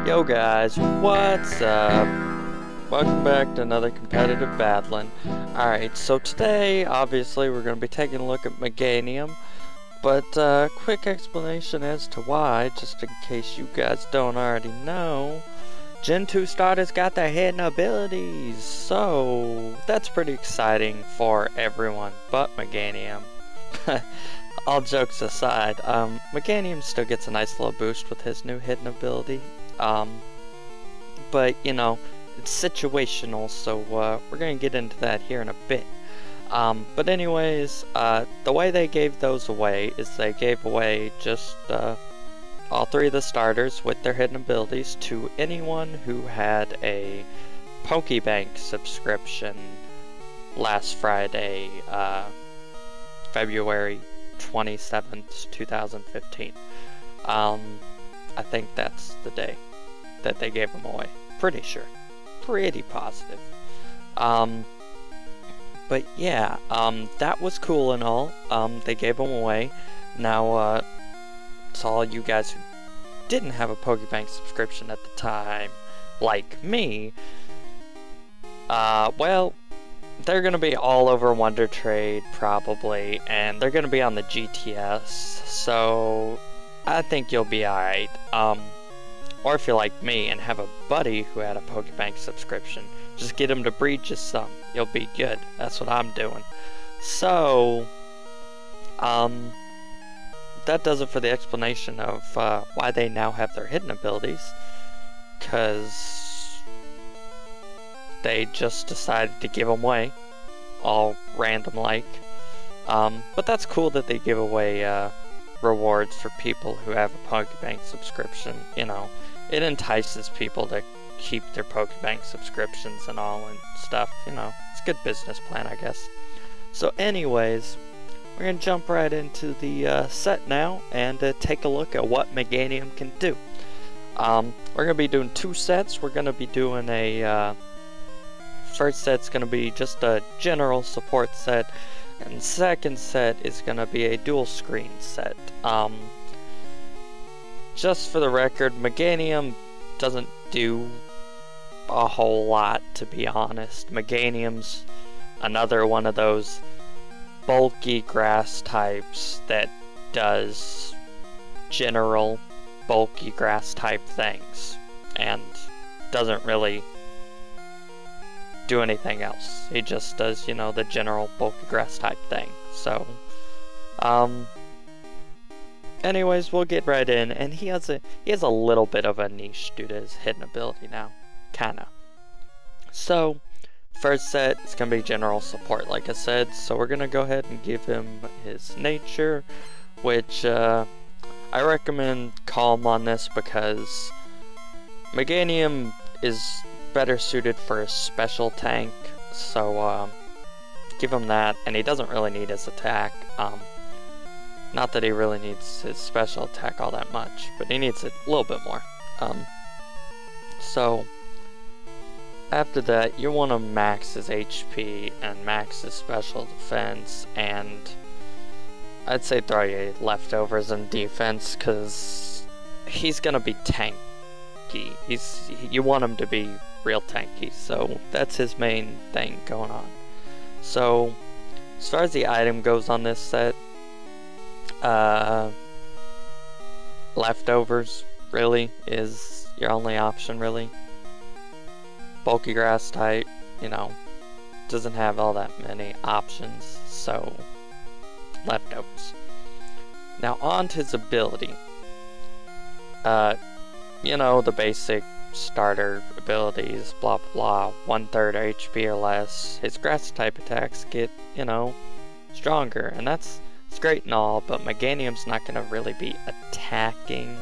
Yo guys, what's up? Welcome back to another competitive Battlin. Alright, so today, obviously, we're going to be taking a look at Meganium, but quick explanation as to why, just in case you guys don't already know. Gen 2 starters got their hidden abilities, so that's pretty exciting for everyone but Meganium. All jokes aside, Meganium still gets a nice little boost with his new hidden ability. But you know, it's situational, so we're gonna get into that here in a bit. But anyways, the way they gave those away is they gave away just all three of the starters with their hidden abilities to anyone who had a Pokebank subscription last Friday, February 27th, 2015. I think that's the day that they gave them away. Pretty sure. Pretty positive. But yeah, that was cool and all. They gave them away. Now, to all you guys who didn't have a Pokebank subscription at the time, like me, well, they're gonna be all over Wonder Trade, probably, and they're gonna be on the GTS, so I think you'll be alright. Or if you're like me and have a buddy who had a Pokebank subscription, just get him to breed you some. You'll be good. That's what I'm doing. So, that does it for the explanation of why they now have their hidden abilities. Because they just decided to give them away, all random like. But that's cool that they give away rewards for people who have a Pokebank subscription. You know, it entices people to keep their Pokebank subscriptions and all and stuff. You know, it's a good business plan, I guess. So anyways, we're gonna jump right into the set now and take a look at what Meganium can do. We're gonna be doing two sets. We're gonna be doing a first set's gonna be just a general support set, and the second set is gonna be a dual screen set. Just for the record, Meganium doesn't do a whole lot, to be honest. Meganium's another one of those bulky grass types that does general bulky grass type things and doesn't really do anything else. He just does, you know, the general bulky grass type thing. So, anyways, we'll get right in, and he has a little bit of a niche due to his hidden ability now, kinda. So, first set is gonna be general support, like I said. So we're gonna go ahead and give him his nature, which I recommend calm on this because Meganium is better suited for a special tank. So give him that, and he doesn't really need his attack. Not that he really needs his special attack all that much, but he needs it a little bit more. So after that, you want to max his HP and max his special defense, and I'd say throw your leftovers in defense, because he's gonna be tanky. You want him to be real tanky, so that's his main thing going on. So as far as the item goes on this set, leftovers really is your only option, really. Bulky grass type, you know, doesn't have all that many options, so leftovers. Now on to his ability. You know, the basic starter abilities, blah blah blah, 1/3 HP or less. His grass type attacks get, you know, stronger, and it's great and all, but Meganium's not gonna really be attacking.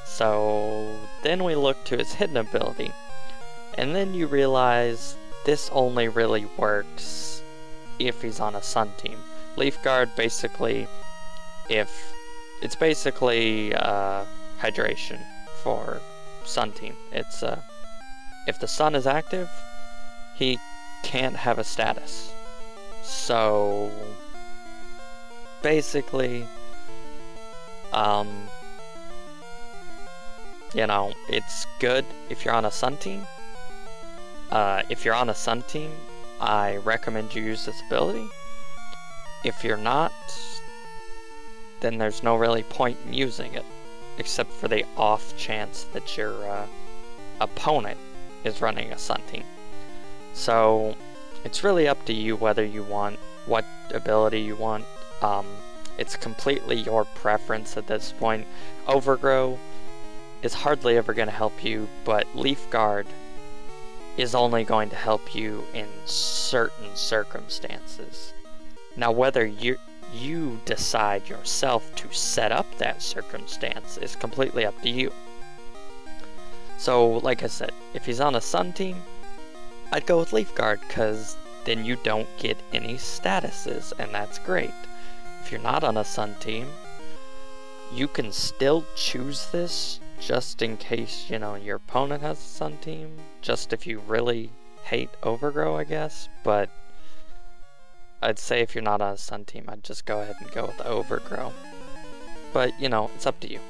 So then we look to his hidden ability, and then you realize this only really works if he's on a Sun team. Leaf Guard, basically, it's basically hydration for Sun team. It's if the Sun is active, he can't have a status. So basically, you know, it's good if you're on a Sun team. If you're on a Sun team, I recommend you use this ability. If you're not, then there's no really point in using it, except for the off chance that your opponent is running a Sun team. So it's really up to you whether you want what ability you want. It's completely your preference at this point. Overgrow is hardly ever going to help you, but Leaf Guard is only going to help you in certain circumstances. Now, whether you decide yourself to set up that circumstance is completely up to you. So, like I said, if he's on a Sun team, I'd go with Leaf Guard, because then you don't get any statuses, and that's great. If you're not on a Sun team, you can still choose this just in case, you know, your opponent has a Sun team, just if you really hate Overgrow, I guess, but I'd say if you're not on a Sun team, I'd just go ahead and go with Overgrow. But, you know, it's up to you.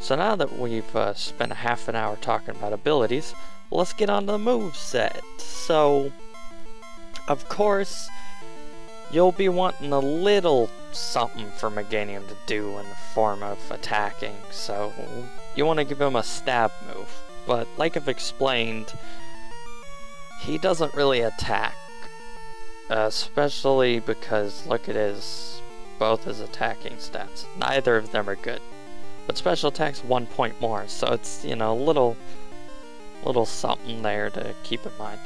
So now that we've spent a half an hour talking about abilities, let's get on to the moveset. So, of course, you'll be wanting a little something for Meganium to do in the form of attacking, so you want to give him a stab move. But like I've explained, he doesn't really attack, especially because look at both his attacking stats. Neither of them are good, but special attack's 1 point more, so it's, you know, a little something there to keep in mind.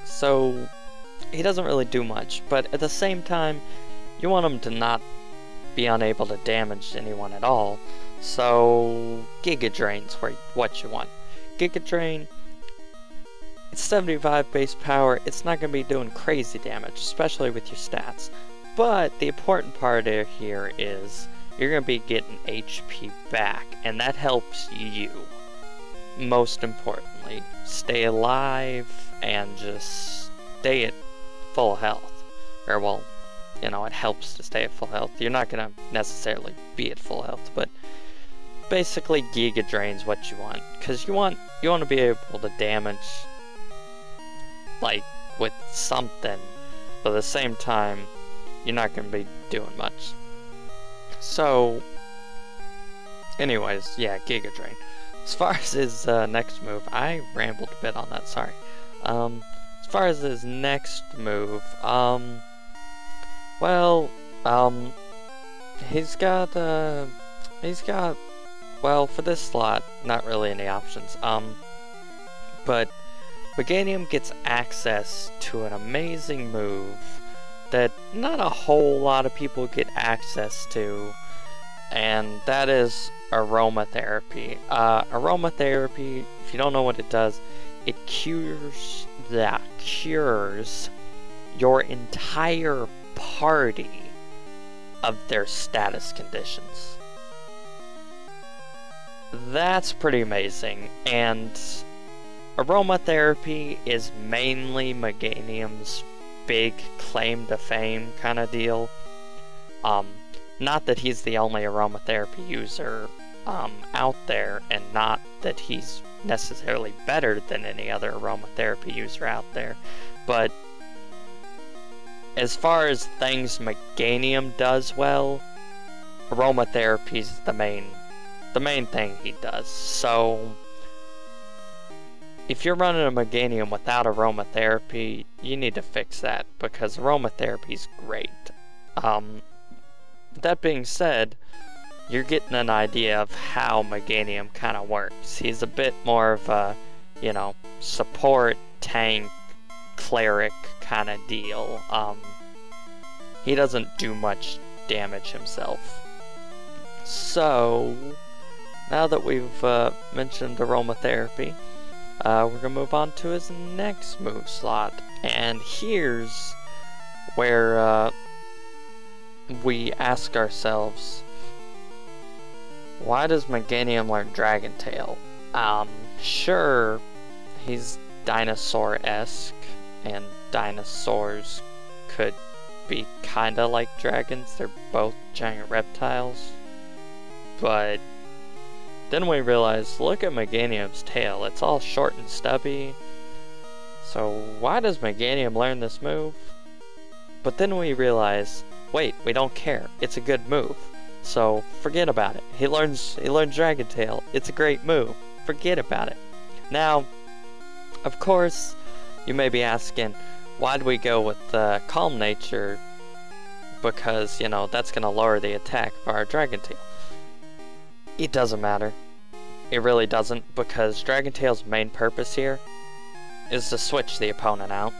So he doesn't really do much, but at the same time, you want him to not be unable to damage anyone at all. So Giga Drain's what you want. Giga Drain, it's 75 base power. It's not going to be doing crazy damage, especially with your stats. But the important part here is you're going to be getting HP back, and that helps you. Most importantly, stay alive and just stay at full health. Or, well, you know, it helps to stay at full health. You're not going to necessarily be at full health, but basically Giga Drain's what you want. Because you want to be able to damage, like, with something, but at the same time, you're not going to be doing much. So, anyways, yeah, Giga Drain. As far as his next move, I rambled a bit on that, sorry. As far as his next move, he's got, well, for this slot, not really any options, but Meganium gets access to an amazing move that not a whole lot of people get access to, and that is aromatherapy. Aromatherapy, if you don't know what it does, it cures your entire party of their status conditions. That's pretty amazing, and aromatherapy is mainly Meganium's big claim to fame kind of deal. Not that he's the only aromatherapy user out there, and not that he's necessarily better than any other aromatherapy user out there, but as far as things Meganium does well, aromatherapy is the main thing he does. So if you're running a Meganium without aromatherapy, you need to fix that, because aromatherapy is great. That being said, you're getting an idea of how Meganium kind of works. He's a bit more of a, you know, support, tank, cleric kind of deal. He doesn't do much damage himself. So, now that we've mentioned aromatherapy, we're going to move on to his next move slot. And here's where we ask ourselves, why does Meganium learn Dragon Tail? Sure, he's dinosaur-esque, and dinosaurs could be kinda like dragons. They're both giant reptiles. But Then we realize, look at Meganium's tail. It's all short and stubby. So why does Meganium learn this move? But then we realize, wait, we don't care. It's a good move. So forget about it. He learns Dragon Tail. It's a great move. Forget about it. Now, of course, you may be asking, why do we go with Calm Nature? Because, you know, that's going to lower the attack of our Dragon Tail. It doesn't matter. It really doesn't, because Dragon Tail's main purpose here is to switch the opponent out.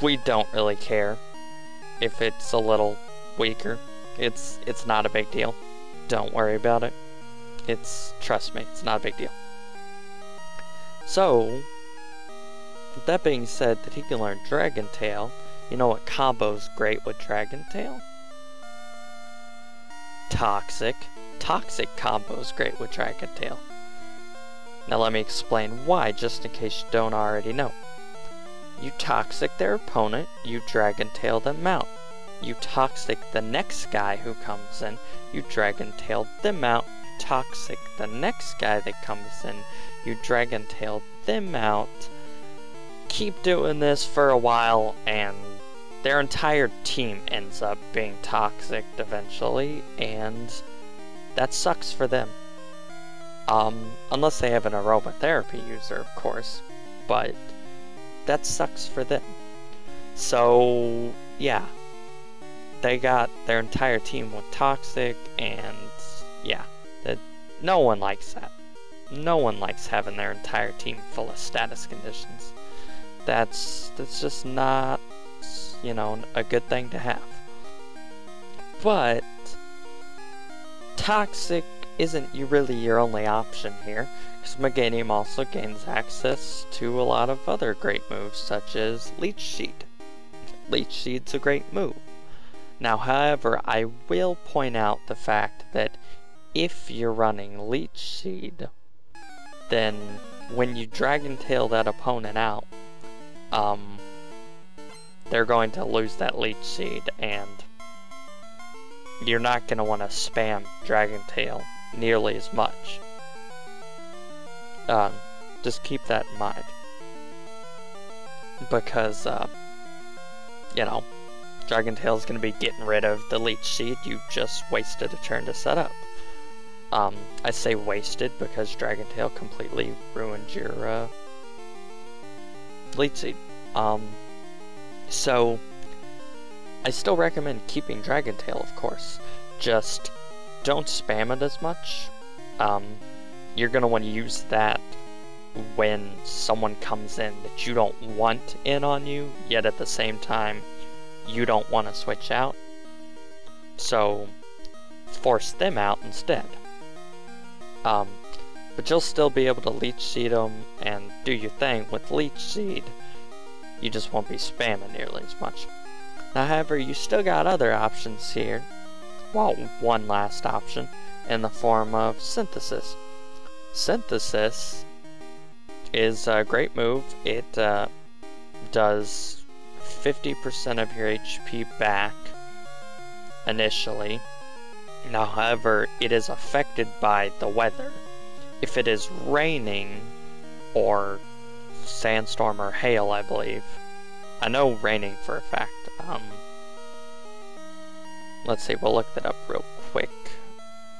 We don't really care if it's a little weaker. It's not a big deal. Don't worry about it. Trust me, it's not a big deal. So, that being said, that he can learn Dragon Tail, you know what combo's great with Dragon Tail? Toxic. Toxic combo's great with Dragon Tail. Now let me explain why, just in case you don't already know. You Toxic their opponent, you Dragon Tail them out. You Toxic the next guy who comes in, you Dragon Tail them out. You Toxic the next guy that comes in, you Dragon Tail them out. Keep doing this for a while, and their entire team ends up being toxic eventually, and that sucks for them. Unless they have an aromatherapy user, of course, but that sucks for them. So, yeah, they got their entire team with toxic, and yeah, no one likes that. No one likes having their entire team full of status conditions. That's just not, you know, a good thing to have. But toxic isn't really your only option here, because Meganium also gains access to a lot of other great moves, such as Leech Seed. Leech Seed's a great move. Now, however, I will point out the fact that if you're running Leech Seed, then when you Dragon Tail that opponent out, they're going to lose that Leech Seed, and you're not going to want to spam Dragon Tail nearly as much. Just keep that in mind. Because, you know, Dragon Tail is going to be getting rid of the Leech Seed you just wasted a turn to set up. I say wasted because Dragon Tail completely ruined your Leech Seed. So, I still recommend keeping Dragon Tail, of course. Just don't spam it as much. You're going to want to use that when someone comes in that you don't want in on you, yet at the same time, you don't want to switch out. So, force them out instead. But you'll still be able to Leech Seed them and do your thing with Leech Seed. You just won't be spamming nearly as much. Now, however, you still got other options here. Well, one last option in the form of Synthesis. Synthesis is a great move. It does 50% of your HP back initially. Now, however, it is affected by the weather. If it is raining or sandstorm or hail, I believe. I know raining for a fact. Let's see, we'll look that up real quick.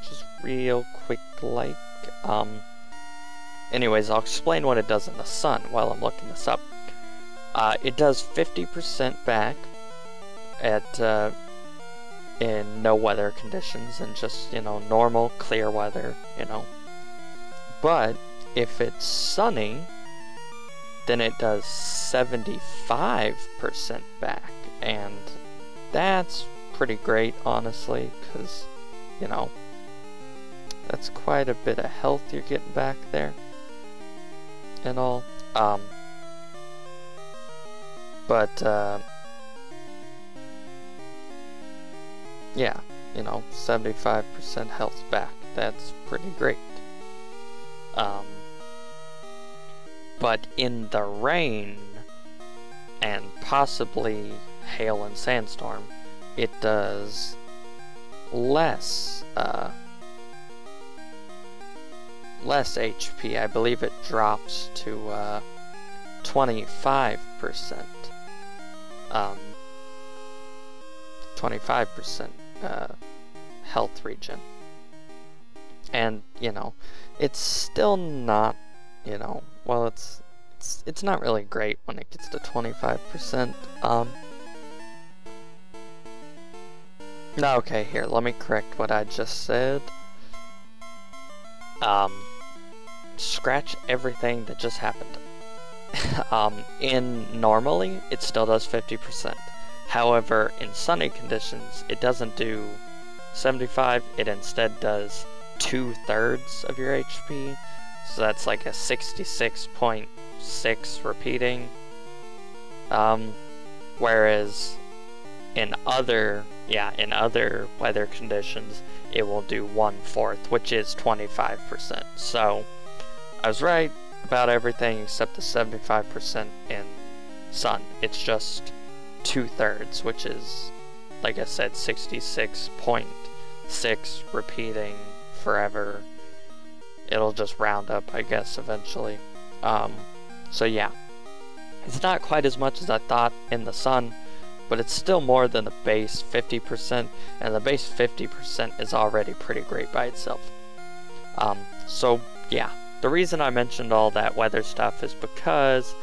Just real quick, like. Anyways, I'll explain what it does in the sun while I'm looking this up. It does 50% back at in no weather conditions and just, you know, normal clear weather, you know. But if it's sunny, then it does 75% back, and that's pretty great, honestly, because, you know, that's quite a bit of health you're getting back there and all. Yeah, you know, 75% health back, that's pretty great. But in the rain, and possibly hail and sandstorm, it does less less HP. I believe it drops to 25%. 25% health regen. And, you know, it's still not, you know, well, it's not really great when it gets to 25%. No, okay, here, let me correct what I just said. Scratch everything that just happened. Normally, it still does 50%. However, in sunny conditions, it doesn't do 75, it instead does 2/3 of your HP. So that's like a 66.6 repeating. Whereas in other weather conditions, it will do 1/4, which is 25%. So I was right about everything except the 75% in sun. It's just 2/3, which is, like I said, 66.6 repeating forever. It'll just round up, I guess, eventually. So yeah, it's not quite as much as I thought in the sun, but it's still more than the base 50%, and the base 50% is already pretty great by itself. So yeah, the reason I mentioned all that weather stuff is because,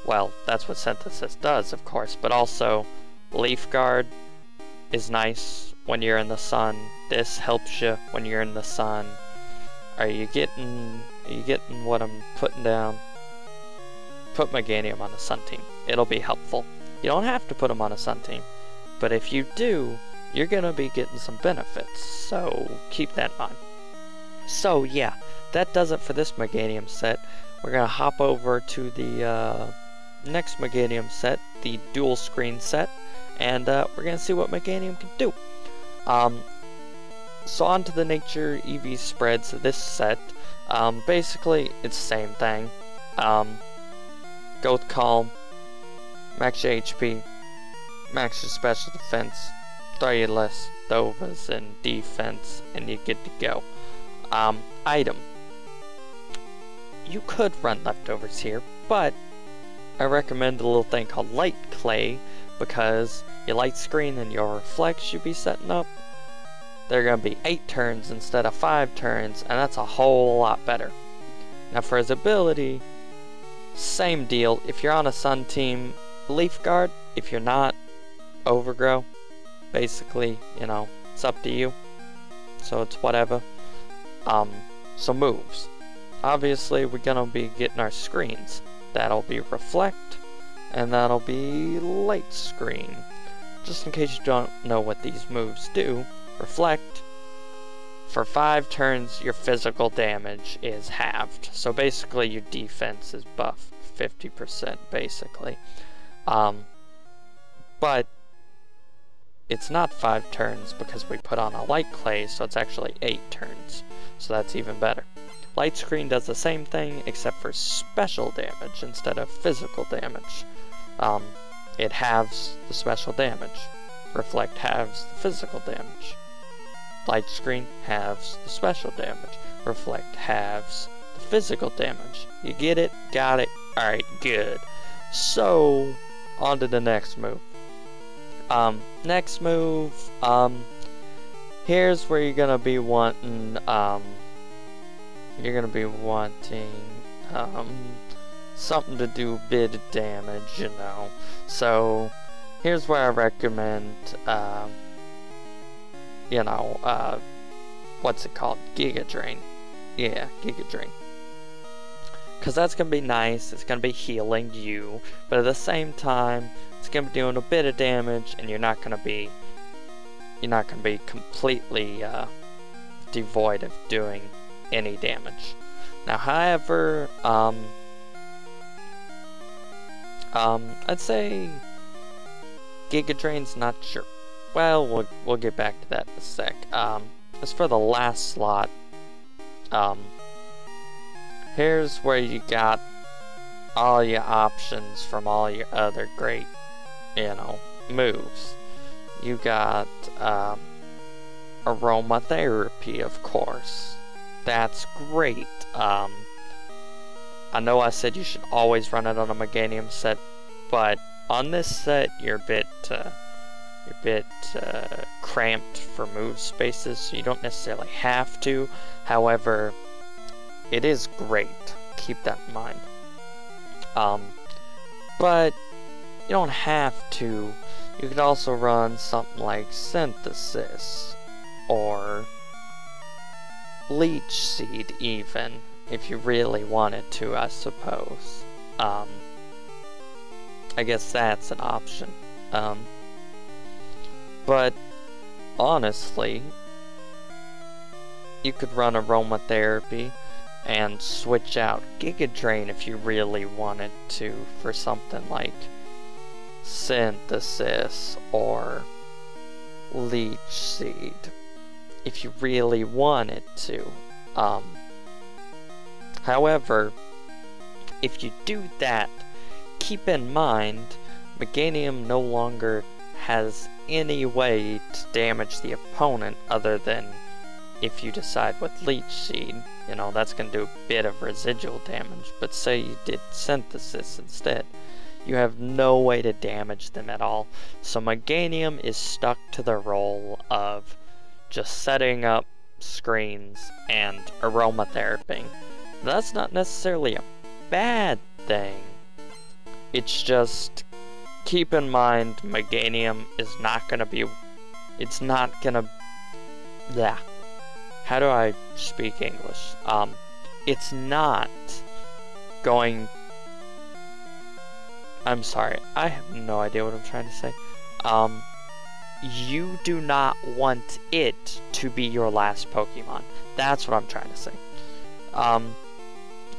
well, that's what Synthesis does, of course, but also Leaf Guard is nice when you're in the sun. This helps you when you're in the sun. Are you getting what I'm putting down? Put Meganium on a sun team. It'll be helpful. You don't have to put them on a sun team, but if you do, you're gonna be getting some benefits, so keep that in mind. So yeah, that does it for this Meganium set. We're gonna hop over to the next Meganium set, the dual screen set, and we're gonna see what Meganium can do. So on to the Nature EV spreads. This set, basically it's the same thing. Go with Calm, max your HP, max your special defense, throw your less Dovas in defense, and you're good to go. Item. You could run leftovers here, but I recommend a little thing called Light Clay, because your light screen and your reflex you'll be setting up, they're going to be 8 turns instead of 5 turns, and that's a whole lot better. Now for his ability, same deal. If you're on a sun team, Leaf Guard. If you're not, Overgrow. Basically, you know, it's up to you. So it's whatever. So moves. Obviously, we're going to be getting our screens. That'll be Reflect, and that'll be Light Screen. Just in case you don't know what these moves do, Reflect, for 5 turns, your physical damage is halved. So basically, your defense is buffed 50%, basically. But it's not 5 turns because we put on a Light Clay, so it's actually 8 turns. So that's even better. Light Screen does the same thing, except for special damage instead of physical damage. It halves the special damage. Reflect halves the physical damage. Light Screen halves the special damage. Reflect halves the physical damage. You get it? Got it? Alright, good. So, on to the next move. Next move, here's where you're gonna be wanting, something to do a bit of damage, you know. So, here's where I recommend, what's it called? Giga Drain. Yeah, Giga Drain. Because that's going to be nice, it's going to be healing you, but at the same time, it's going to be doing a bit of damage, and you're not going to be completely devoid of doing any damage. Now, however, I'd say Giga Drain's not sure. Well, we'll get back to that in a sec. As for the last slot, here's where you got all your options from all your other great, moves. You got aromatherapy, of course. that's great. I know I said you should always run it on a Meganium set, but on this set you're a bit cramped for move spaces, so you don't necessarily have to. However, it is great. Keep that in mind. But you don't have to. You could also run something like Synthesis or Leech Seed even, if you really wanted to, I suppose. I guess that's an option. But honestly, you could run Aromatherapy and switch out Giga Drain if you really wanted to for something like Synthesis or Leech Seed, if you really wanted to. However, if you do that, keep in mind Meganium no longer has any way to damage the opponent other than if you decide with Leech Seed. You know, that's going to do a bit of residual damage, but say you did Synthesis instead, you have no way to damage them at all. So Meganium is stuck to the role of just setting up screens and aromatherapy. That's not necessarily a bad thing. It's just, keep in mind, Meganium is not gonna be, it's not gonna, yeah. How do I speak English? It's not going, I'm sorry, I have no idea what I'm trying to say. You do not want it to be your last Pokemon. That's what I'm trying to say.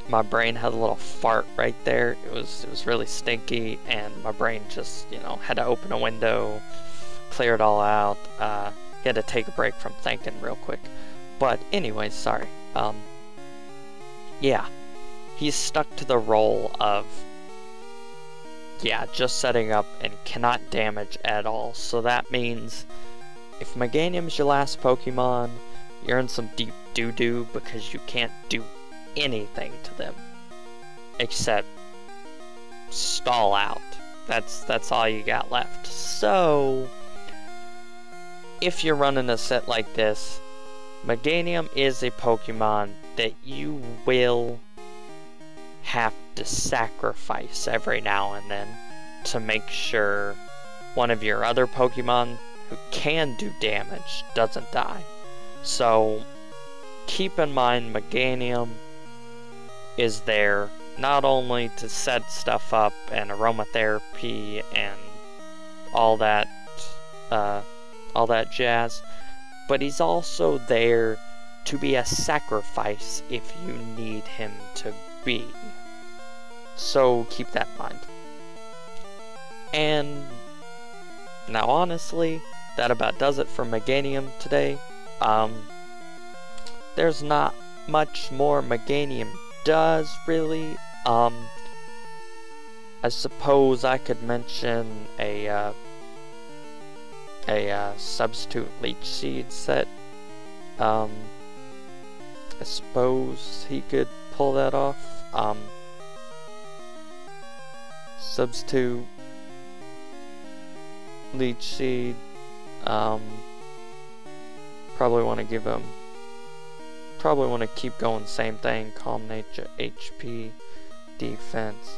My brain had a little fart right there. It was really stinky, and my brain just, you know, had to open a window, clear it all out. He had to take a break from thinking real quick. But anyways, sorry. Yeah, he's stuck to the role of, yeah, just setting up and cannot damage at all. So that means if Meganium's your last Pokemon, you're in some deep doo-doo because you can't do anything to them except stall out. That's all you got left. So if you're running a set like this, Meganium is a Pokemon that you will have to sacrifice every now and then to make sure one of your other Pokemon who can do damage doesn't die. So keep in mind Meganium is there not only to set stuff up and aromatherapy and all that jazz, but he's also there to be a sacrifice if you need him to be. So keep that in mind. And now honestly, that about does it for Meganium today. There's not much more Meganium does really. I suppose I could mention a substitute Leech Seed set. I suppose he could pull that off. Substitute Leech Seed. Probably want to give him. Probably want to keep going same thing. Calm Nature, HP, defense,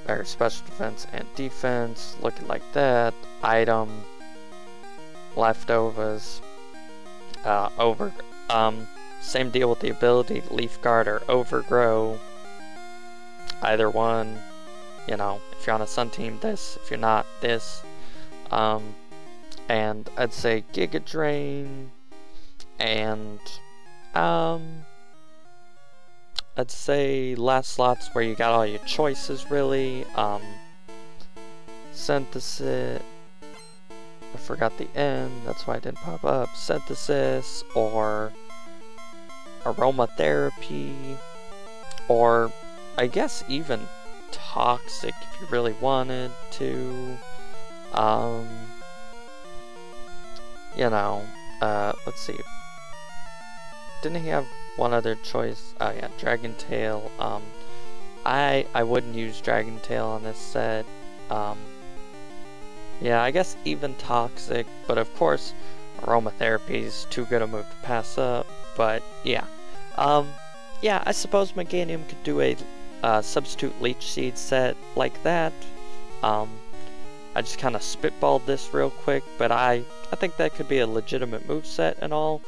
or special defense and defense. Looking like that. Item. Leftovers. Same deal with the ability, Leaf Guard or Overgrow. Either one, you know, if you're on a Sun team, this, if you're not, this. And I'd say Giga Drain, and I'd say last slots where you got all your choices really. Synthesis, I forgot the N, that's why it didn't pop up. Synthesis, or aromatherapy, or I guess even toxic if you really wanted to. You know, let's see. Didn't he have one other choice. Oh yeah, Dragon Tail. I wouldn't use Dragon Tail on this set. Yeah, I guess even Toxic, but of course, Aromatherapy is too good a move to pass up. But yeah, yeah, I suppose Meganium could do a substitute Leech Seed set like that. I just kind of spitballed this real quick, but I think that could be a legitimate move set and all.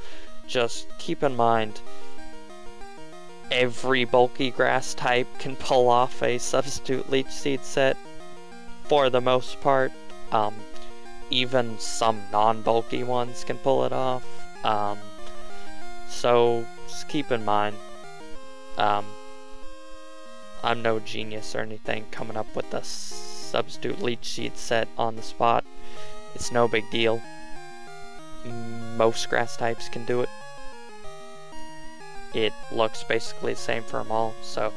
Just keep in mind, every bulky grass type can pull off a substitute Leech Seed set for the most part. Even some non-bulky ones can pull it off. So just keep in mind, I'm no genius or anything coming up with a substitute Leech Seed set on the spot. It's no big deal. Most grass types can do it. It looks basically the same for them all, so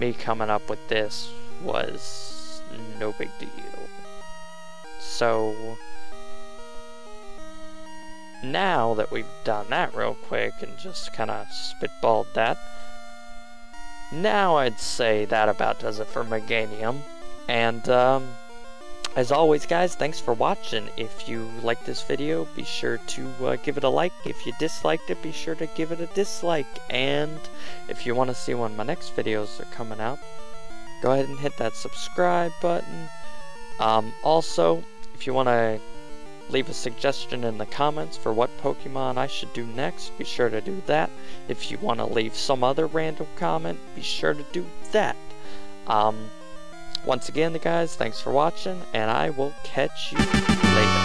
me coming up with this was no big deal. So now that we've done that real quick and just kind of spitballed that, now I'd say that about does it for Meganium. And as always guys, thanks for watching. If you liked this video, be sure to give it a like. If you disliked it, be sure to give it a dislike. And if you want to see when my next videos are coming out, go ahead and hit that subscribe button. Also, if you want to leave a suggestion in the comments for what Pokemon I should do next, be sure to do that. If you want to leave some other random comment, be sure to do that. Once again, guys, thanks for watching, and I will catch you later.